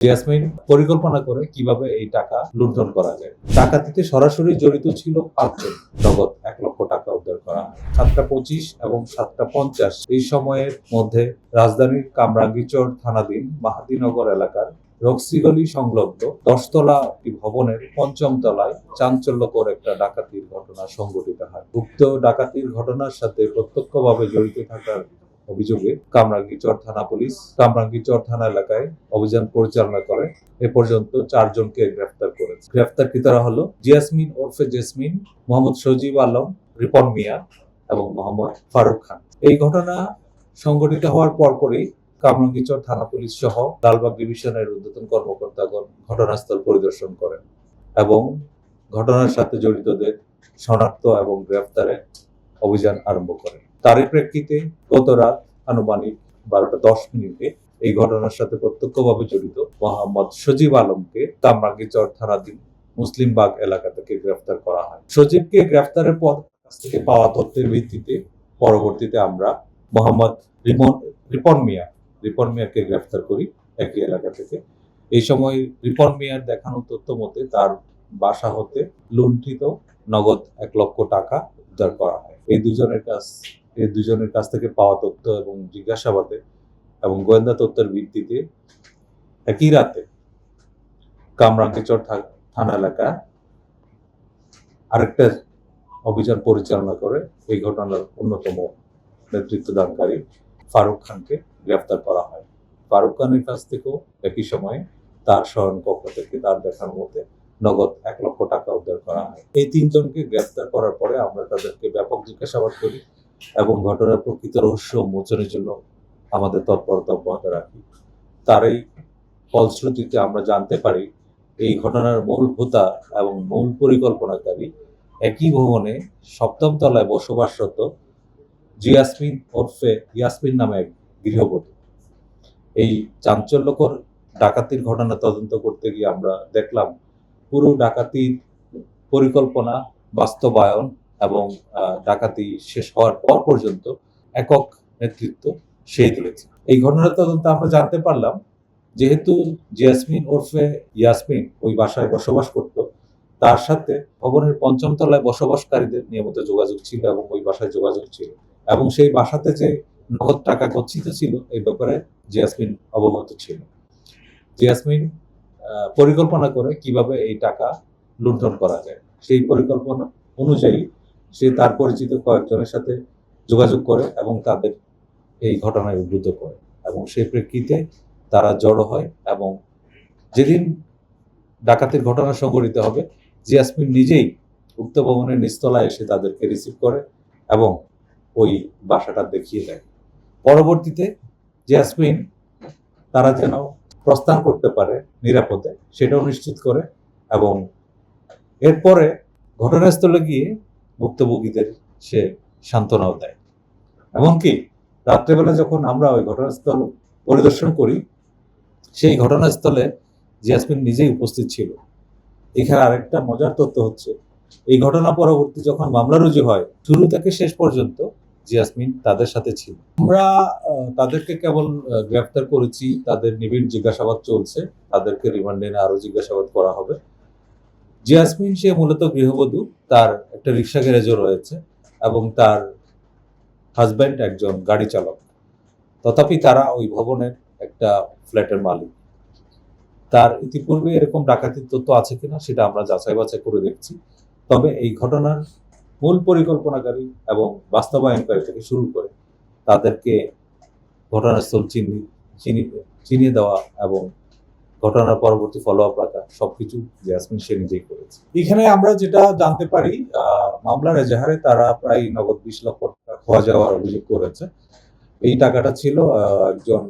ইয়াসমিন পরিকল্পনা করে কিভাবে এই টাকা লুণ্ঠন করা যায়। ডাকাতিতে সরাসরি জড়িত ছিল ৫ জন। নগদ ১ লক্ষ টাকা উদ্ধার করা হয়। ৭টা ২৫ এবং ৭টা ৫০ এই সময়ের মধ্যে রাজধানীর কামরাঙ্গীরচর থানাধীন মাহাদিনগর এলাকার রক্সিগলি সংলগ্ন ১০ তলা একটি ভবনের ৫ম তলায় চাঞ্চল্যকর একটা ডাকাতির ঘটনা সংঘটিত হয়। উক্ত ডাকাতির ঘটনার সাথে প্রত্যক্ষভাবে জড়িত থাকার অভিযোগে কামরাঙ্গীরচর থানা পুলিশ কামরাঙ্গীরচর থানা এলাকায় অভিযান পরিচালনা করে এ পর্যন্ত ৪ জনকে গ্রেফতার করেছে। গ্রেফতারকৃতরা হলো জিয়াসমিন ওরফে জেসমিন, মোহাম্মদ সজীব আলম, রিপন মিয়া এবং মোহাম্মদ ফারুক খান। এই ঘটনা সংঘটিত হওয়ার পরপরই কামরাঙ্গীরচর থানা পুলিশ সহ লালবাগ ডিভিশনের ঊর্ধ্বতন কর্মকর্তাগণ ঘটনাস্থল পরিদর্শন করেন এবং ঘটনার সাথে জড়িতদের শনাক্ত এবং গ্রেফতারে অভিযান আরম্ভ করেন। তারই প্রেক্ষিতে গত রাত আনুমানিক ১২টা ১০ এই ঘটনার সাথে প্রত্যক্ষভাবে জড়িত মোহাম্মদ সজীব আলমকে কামরাঙ্গীরচর থানাধীন মুসলিমবাগ এলাকা থেকে গ্রেফতার করা হয়। সজীবকে গ্রেফতারের পর থেকে পাওয়া তথ্যের ভিত্তিতে পরবর্তীতে আমরা মোহাম্মদ রিপন মিয়াকে গ্রেফতার করি একই এলাকা থেকে। এই সময় রিপন মিয়ার দেখানো তথ্য মতে তার বাসা হতে লুণ্ঠিত নগদ ১ লক্ষ টাকা উদ্ধার করা হয়। এই দুজনের কাছ থেকে পাওয়া তথ্য এবং জিজ্ঞাসাবাদে এবং গোয়েন্দা তথ্যের ভিত্তিতে একই রাতে কামরাঙ্গীরচর থানা এলাকা আরেকটা অভিযান পরিচালনা করে এই ঘটনার অন্যতম নেতৃত্বদানকারী ফারুক খানকে গ্রেফতার করা হয়। ফারুক খানের কাছ থেকেও একই সময়ে তার শয়নকক্ষ থেকে তার দেখার মতে নগদ ১ লক্ষ টাকা উদ্ধার করা হয়। এই ৩ জনকে গ্রেফতার করার পরে আমরা তাদেরকে ব্যাপক জিজ্ঞাসাবাদ করি এবং ঘটনার প্রকৃত রহস্য উন্মোচনের জন্য আমাদের তৎপরতা অব্যাহত রাখি। তার এই ফলশ্রুতিতে আমরা জানতে পারি এই ঘটনার মূল হোতা এবং মূল পরিকল্পনাকারী একই ভবনে ৭ম তলায় বসবাসরত জিয়াসমিন ওরফে ইয়াসমিন নামে এক গৃহবধূ। এই চাঞ্চল্যকর ডাকাতির ঘটনা তদন্ত করতে গিয়ে আমরা দেখলাম পুরো ডাকাতির পরিকল্পনা, বাস্তবায়ন এবং ডাকাতি শেষ হওয়ার পর পর্যন্ত একক নেতৃত্ব সেই দিয়েছে। এই ঘটনার তদন্তে আমরা জানতে পারলাম যেহেতু জিয়াসমিন ওরফে ইয়াসমিন ওই বাসায় বসবাস করত, তার সাথে ভবনের ৫ম তলায় বসবাসকারীদের নিয়মিত যোগাযোগ ছিল এবং ওই বাসায় যোগাযোগ ছিল এবং সেই বাসাতে যে নগদ টাকা গচ্ছিত ছিল এই ব্যাপারে জিয়াসমিন অবগত ছিল। জিয়াসমিন পরিকল্পনা করে কিভাবে এই টাকা লুণ্ঠন করা যায় সেই পরিকল্পনা অনুযায়ী সে তার পরিচিত কয়েকজনের সাথে যোগাযোগ করে এবং তাদের এই ঘটনায় উদ্বুদ্ধ করে এবং সেই প্রেক্ষিতে তারা জড়ো হয় এবং যেদিন ডাকাতির ঘটনা সংঘটিত হবে জিয়াসমিন নিজেই উক্ত ভবনের নিচতলায় এসে তাদেরকে রিসিভ করে এবং ওই বাসাটা দেখিয়ে দেয়। পরবর্তীতে জিয়াসমিন তারা যেন প্রস্থান করতে পারে নিরাপদে সেটাও নিশ্চিত করে এবং এরপরে ঘটনাস্থলে গিয়ে ভুক্তভোগীদের সে সান্ত্বনাও দেয়। এমনকি রাত্রেবেলা যখন আমরা ওই ঘটনাস্থল পরিদর্শন করি সেই ঘটনাস্থলে জিয়াসমিন নিজেই উপস্থিত ছিল। এখানে আরেকটা মজার তথ্য হচ্ছে এই ঘটনা পরবর্তী যখন মামলা রুজু হয় শুরু থেকে শেষ পর্যন্ত জিয়াসমিন তাদের সাথে ছিল। আমরা তাদেরকে কেবল গ্রেফতার করেছি, তাদের নিবিড় জিজ্ঞাসাবাদ চলছে, তাদেরকে রিমান্ডে এনে আরো জিজ্ঞাসাবাদ করা হবে। জিয়াসমিন সে মূলত গৃহবধূ, তার একটা রিক্সা গ্যারেজও রয়েছে এবং তার হাজব্যান্ড একজন গাড়ি চালক। তথাপি তারা ওই ভবনের একটা ফ্ল্যাটের মালিক। তার ইতিপূর্বে এরকম ডাকাতির তথ্য আছে কিনা সেটা আমরা যাচাই বাছাই করে দেখছি। তবে এই ঘটনার মূল পরিকল্পনাকারী এবং বাস্তবায়নকারী থেকে শুরু করে তাদেরকে ঘটনাস্থল চিনিয়ে দেওয়া এবং ঘটনার পরবর্তী ফলো আপ রাখা সবকিছু জিয়াসমিন সে নিজেই করেছে। এখানে আমরা যেটা জানতে পারি মামলার এজাহারে তারা প্রায় নগদ ২০ লক্ষ টাকা খোয়া যাওয়ার অভিযোগ করেছে। এই টাকাটা ছিল একজন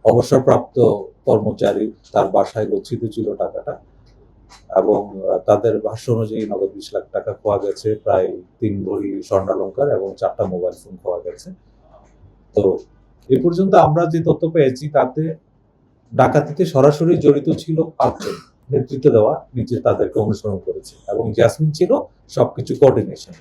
অবসরপ্রাপ্ত কর্মচারী, তার বাসায় গচ্ছিত ছিল টাকাটা এবং তাদের ভাষ্য অনুযায়ী নগদ ২০ লাখ টাকা খোয়া গেছে, প্রায় ৩ ভরি স্বর্ণালংকার এবং ৪টা মোবাইল ফোন খোয়া গেছে। তো এ পর্যন্ত আমরা যে তথ্য পেয়েছি তাতে ডাকাতিতে সরাসরি জড়িত ছিল ৫ জন। নেতৃত্ব দেওয়া নিচে তাদেরকে অনুসরণ করেছে এবং জাসমিন ছিল সবকিছু কোঅর্ডিনেশন।